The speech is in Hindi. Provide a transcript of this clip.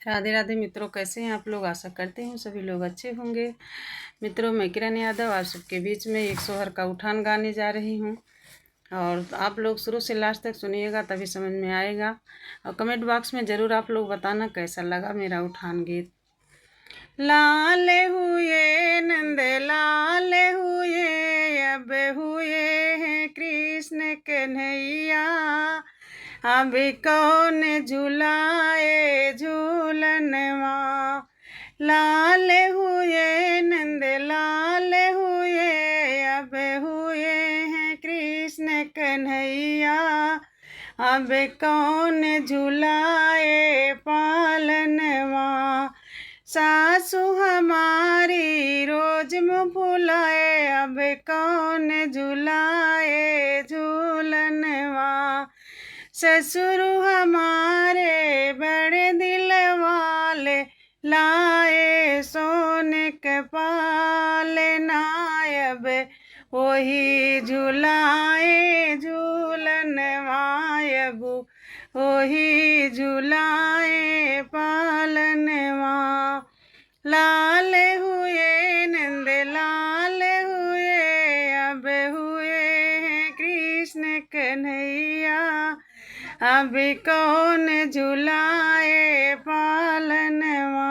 राधे राधे मित्रों, कैसे हैं आप लोग। आशा करते हैं सभी लोग अच्छे होंगे। मित्रों, मैं किरण यादव आप सबके बीच में एक सोहर का उठान गाने जा रही हूँ और आप लोग शुरू से लास्ट तक सुनिएगा, तभी समझ में आएगा। और कमेंट बॉक्स में ज़रूर आप लोग बताना कैसा लगा मेरा उठान गीत। लाल हुए नंद लाल हुए, अब हुए हैं कृष्ण कन्हैया, अब कौन झुलाए झूलनवा। लाल हुए नंद लाल हुए, अब हुए हैं कृष्ण कन्हैया, अब कौन झुलाए पालनवा। सासू हमारी रोज मुँह फुलाए, अब कौन झुलाए झूलनवा। ससुर हमारे बड़े दिल वाले, लाए सोने के पाले नायब, वही झुलाए झूलनवा। अब वही झुलाए पालनवा। लाल हुए नंद लाल हुए, अब हुए हैं कृष्ण कन्हैया, अब कौन झुलाए पालनवा।